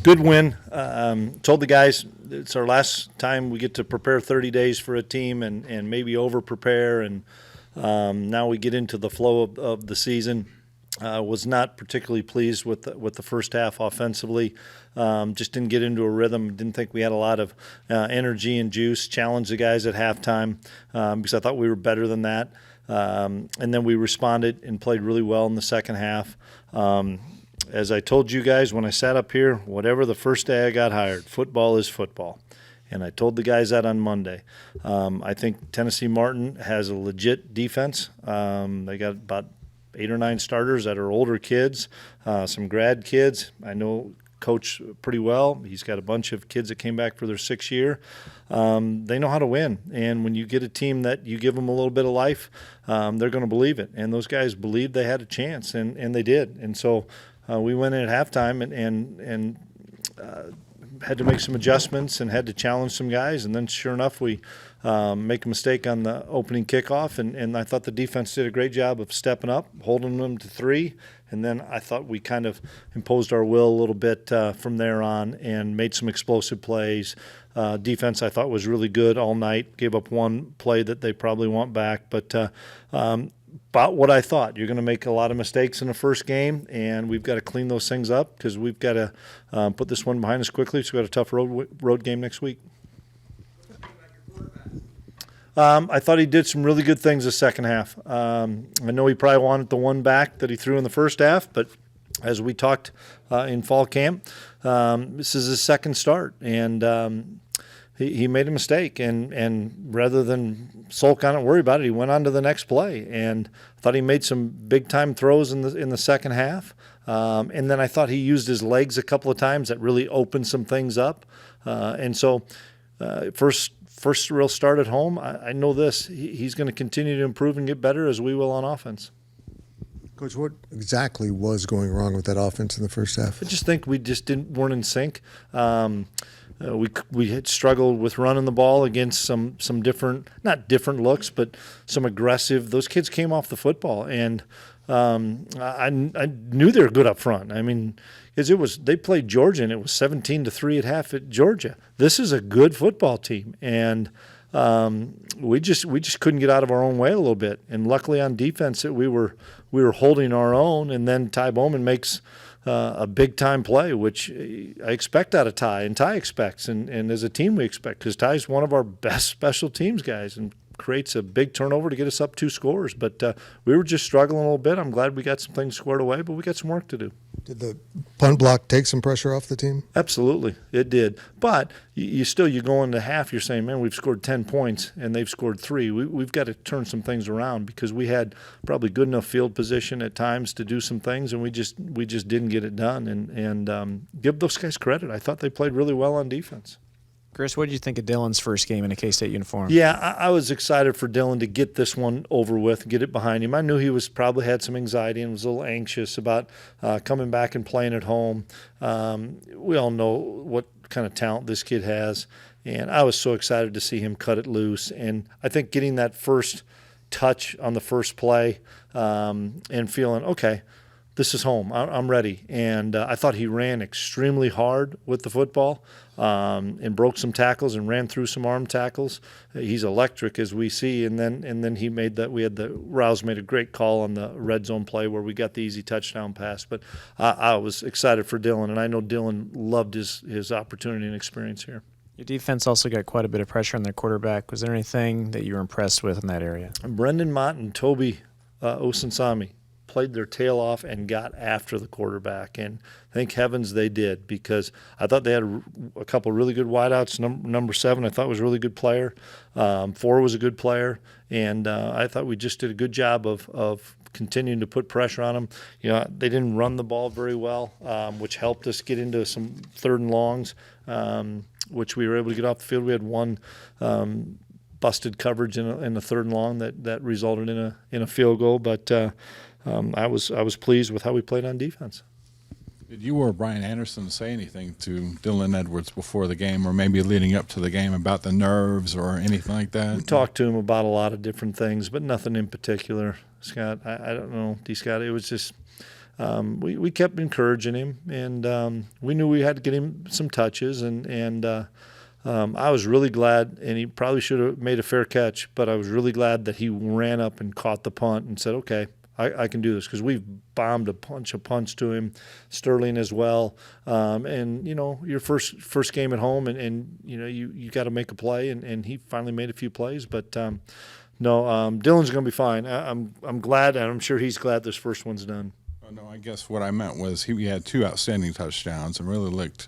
Good win. Told the guys it's our last time we get to prepare 30 days for a team and maybe over-prepare, and now we get into the flow of the season. Was not particularly pleased with the first half offensively. Just didn't get into a rhythm. Didn't think we had a lot of energy and juice. Challenged the guys at halftime because I thought we were better than that. And then we responded and played really well in the second half. As I told you guys when I sat up here, whatever the first day I got hired, football is football. And I told the guys that on Monday. I think Tennessee Martin has a legit defense. They got about 8 or 9 starters that are older kids, some grad kids. I know Coach pretty well. He's got a bunch of kids that came back for their 6th year. They know how to win. And when you get a team that you give them a little bit of life, they're going to believe it. And those guys believed they had a chance, and they did. And so we went in at halftime and had to make some adjustments and had to challenge some guys. And then sure enough, we make a mistake on the opening kickoff. And I thought the defense did a great job of stepping up, holding them to 3. And then I thought we kind of imposed our will a little bit from there on and made some explosive plays. Defense I thought was really good all night. Gave up one play that they probably want back. But about what I thought. You're going to make a lot of mistakes in the first game, and we've got to clean those things up because we've got to put this one behind us quickly. So we've got a tough road game next week. I thought he did some really good things the second half. I know he probably wanted the one back that he threw in the first half, but as we talked in fall camp, this is his second start, and he made a mistake. And rather than sulk on it and worry about it, he went on to the next play. And I thought he made some big-time throws in the second half. And then I thought he used his legs a couple of times that really opened some things up. And so first real start at home, I know this. He's going to continue to improve and get better as we will on offense. Coach, what exactly was going wrong with that offense in the first half? I just think we just weren't in sync. We had struggled with running the ball against some different, not different looks, but some aggressive. Those kids came off the football, and I knew they were good up front. I mean, because they played Georgia, and it was 17-3 at half at Georgia. This is a good football team, and we just couldn't get out of our own way a little bit. And luckily on defense, we were holding our own, and then Ty Bowman makes a big-time play, which I expect out of Ty, and Ty expects, and as a team we expect, because Ty's one of our best special teams guys and creates a big turnover to get us up 2 scores. But we were just struggling a little bit. I'm glad we got some things squared away, but we got some work to do. Did the punt block take some pressure off the team? Absolutely, it did. But you go into half, you're saying, man, we've scored 10 points, and they've scored 3. We've got to turn some things around because we had probably good enough field position at times to do some things, and we just didn't get it done. And give those guys credit. I thought they played really well on defense. Chris, what did you think of Dylan's first game in a K-State uniform? Yeah, I was excited for Dylan to get this one over with, get it behind him. I knew he probably had some anxiety and was a little anxious about coming back and playing at home. We all know what kind of talent this kid has, and I was so excited to see him cut it loose. And I think getting that first touch on the first play and feeling, okay, this is home. I'm ready. And I thought he ran extremely hard with the football and broke some tackles and ran through some arm tackles. He's electric, as we see. And then he made that. Rouse made a great call on the red zone play where we got the easy touchdown pass. But I was excited for Dylan, and I know Dylan loved his opportunity and experience here. Your defense also got quite a bit of pressure on their quarterback. Was there anything that you were impressed with in that area? Brendan Mott and Toby Osunsami played their tail off and got after the quarterback, and thank heavens they did, because I thought they had a couple of really good wideouts. Number 7 I thought was a really good player. 4 was a good player, and I thought we just did a good job of continuing to put pressure on them. They didn't run the ball very well, which helped us get into some 3rd and longs, which we were able to get off the field. We had one busted coverage in a 3rd and long that resulted in a field goal, but I was pleased with how we played on defense. Did you or Brian Anderson say anything to Dylan Edwards before the game, or maybe leading up to the game, about the nerves or anything like that? We talked to him about a lot of different things, but nothing in particular, Scott. I don't know, D. Scott. It was just we kept encouraging him, and we knew we had to get him some touches, and I was really glad, and he probably should have made a fair catch, but I was really glad that he ran up and caught the punt and said, okay, I can do this, because we've bombed a bunch of punts to him, Sterling as well. And, your first game at home, and you got to make a play, and he finally made a few plays. But, no, Dylan's going to be fine. I'm glad, and I'm sure he's glad this first one's done. Oh, no, I guess what I meant was he had 2 outstanding touchdowns and really looked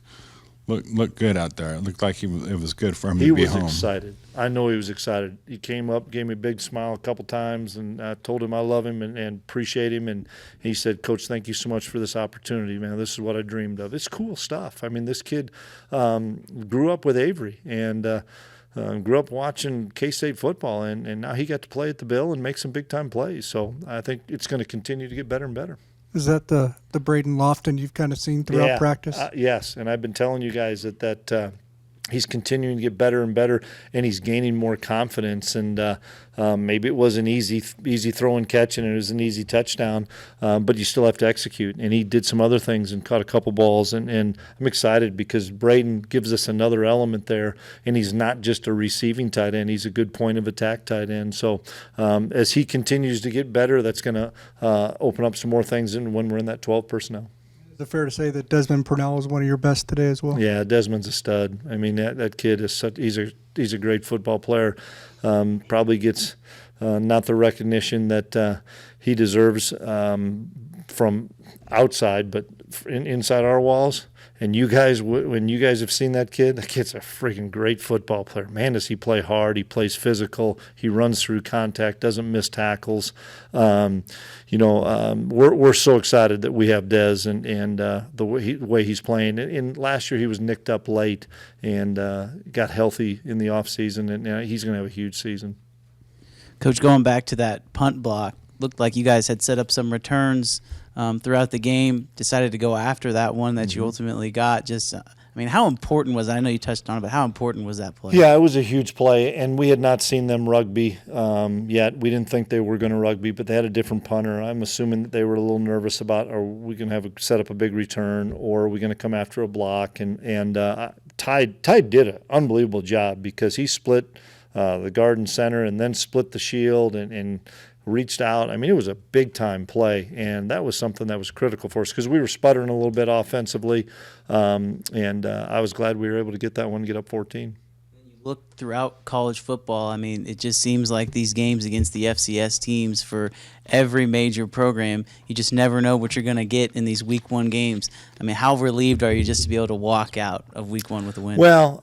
good out there. It looked like it was good for him to be home. He was excited. I know he was excited. He came up, gave me a big smile a couple times, and I told him I love him and appreciate him. And he said, Coach, thank you so much for this opportunity, man. This is what I dreamed of. It's cool stuff. I mean, this kid grew up with Avery and grew up watching K-State football, and now he got to play at the Bill and make some big-time plays. So I think it's going to continue to get better and better. Is that the Braden Lofton you've kind of seen throughout practice? Yes, and I've been telling you guys that he's continuing to get better and better, and he's gaining more confidence. And maybe it was an easy throw and catch, and it was an easy touchdown, but you still have to execute. And he did some other things and caught a couple balls, and I'm excited because Braden gives us another element there, and he's not just a receiving tight end. He's a good point of attack tight end. So as he continues to get better, that's going to open up some more things when we're in that 12 personnel. Is it fair to say that Desmond Purnell is one of your best today as well? Yeah, Desmond's a stud. I mean, that kid is he's a great football player. Probably gets not the recognition that he deserves from outside, but inside our walls. And you guys, when you guys have seen that kid's a freaking great football player. Man, does he play hard. He plays physical. He runs through contact, doesn't miss tackles. We're so excited that we have Dez and the way he's playing. And last year he was nicked up late and got healthy in the offseason, and he's going to have a huge season. Coach, going back to that punt block, looked like you guys had set up some returns throughout the game, decided to go after that one that you ultimately got. How important was that? I know you touched on it, but how important was that play? Yeah, it was a huge play, and we had not seen them rugby yet. We didn't think they were going to rugby, but they had a different punter. I'm assuming that they were a little nervous about, are we going to set up a big return, or are we going to come after a block? And Ty did an unbelievable job because he split the guard and center and then split the shield and reached out. I mean, it was a big-time play, and that was something that was critical for us because we were sputtering a little bit offensively, and I was glad we were able to get that one, get up 14. When you look throughout college football, I mean, it just seems like these games against the FCS teams for every major program, you just never know what you're going to get in these Week 1 games. I mean, how relieved are you just to be able to walk out of Week 1 with a win? Well,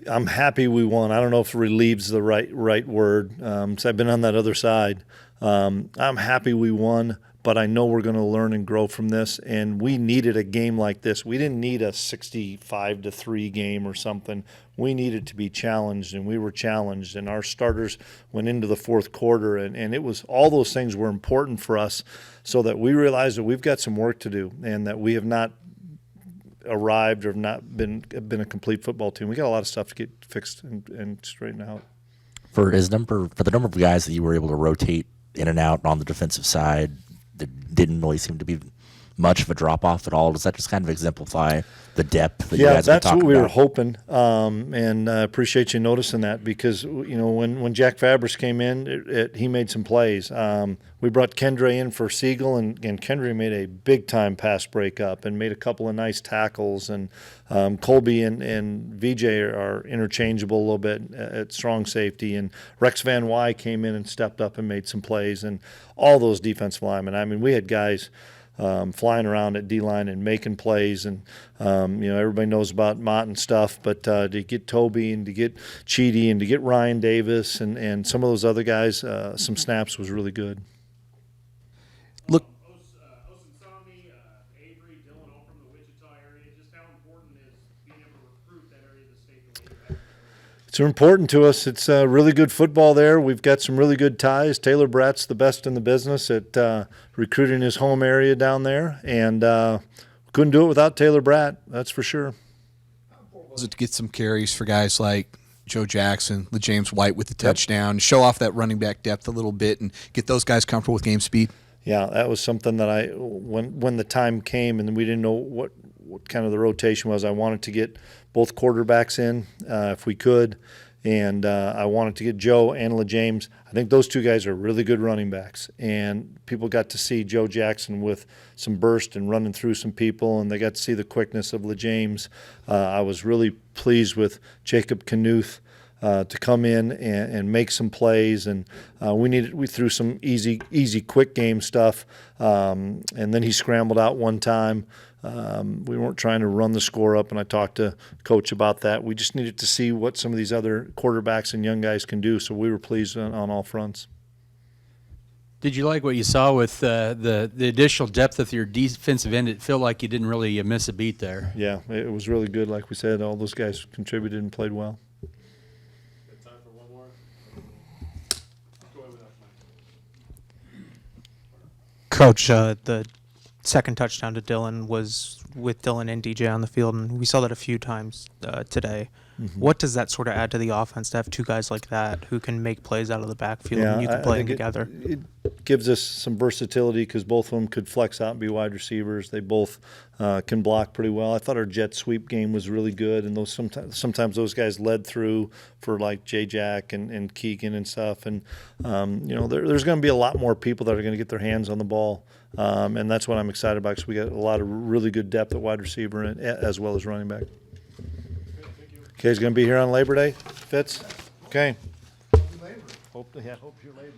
I'm happy we won. I don't know if relieved's the right word. So I've been on that other side. I'm happy we won, but I know we're going to learn and grow from this. And we needed a game like this. We didn't need a 65-3 game or something. We needed to be challenged, and we were challenged. And our starters went into the fourth quarter, and it was all those things were important for us, so that we realized that we've got some work to do, and that we have not arrived or not been a complete football team. We got a lot of stuff to get fixed and straightened out. For the number of guys that you were able to rotate in and out on the defensive side, there didn't really seem to be much of a drop off at all. Does that just kind of exemplify the depth that you guys have been talking about? Yeah, that's what we were hoping, and I appreciate you noticing that because when Jack Fabris came in, he made some plays. We brought Kendre in for Siegel, and Kendre made a big-time pass breakup and made a couple of nice tackles. And Colby and VJ are interchangeable a little bit at strong safety. And Rex Van Wy came in and stepped up and made some plays. And all those defensive linemen, I mean, we had guys flying around at D-line and making plays. And, everybody knows about Mott and stuff, but to get Toby and to get Cheedy and to get Ryan Davis and some of those other guys, some snaps was really good. Look, Osansami, Avery, Dylan, all from the Wichita area. Just how important is being able to recruit that area of the state the way you have? It's important to us. It's really good football there. We've got some really good ties. Taylor Bratt's the best in the business at recruiting his home area down there, and couldn't do it without Taylor Bratt, that's for sure. Was it to get some carries for guys like Joe Jackson, James White with the touchdown, show off that running back depth a little bit and get those guys comfortable with game speed? Yeah, that was something that when the time came and we didn't know what kind of the rotation was, I wanted to get both quarterbacks in if we could, and I wanted to get Joe and LeJames. I think those two guys are really good running backs, and people got to see Joe Jackson with some burst and running through some people, and they got to see the quickness of LeJames. I was really pleased with Jacob Knuth to come in and make some plays, and we threw some easy quick game stuff, and then he scrambled out one time. We weren't trying to run the score up, and I talked to Coach about that. We just needed to see what some of these other quarterbacks and young guys can do, so we were pleased on all fronts. Did you like what you saw with the additional depth of your defensive end? It felt like you didn't really miss a beat there. Yeah, it was really good. Like we said, all those guys contributed and played well. Time for one more. Go ahead with that, Mike. Coach, the second touchdown to Dylan was with Dylan and DJ on the field, and we saw that a few times today. What does that sort of add to the offense to have two guys like that who can make plays out of the backfield and you can play them together? It gives us some versatility because both of them could flex out and be wide receivers. They both can block pretty well. I thought our jet sweep game was really good, and those sometimes those guys led through for like J-Jack and Keegan and stuff. And there's going to be a lot more people that are going to get their hands on the ball, and that's what I'm excited about because we got a lot of really good depth at wide receiver as well as running back. Okay, he's going to be here on Labor Day, Fitz? Okay. Hope you're Labor.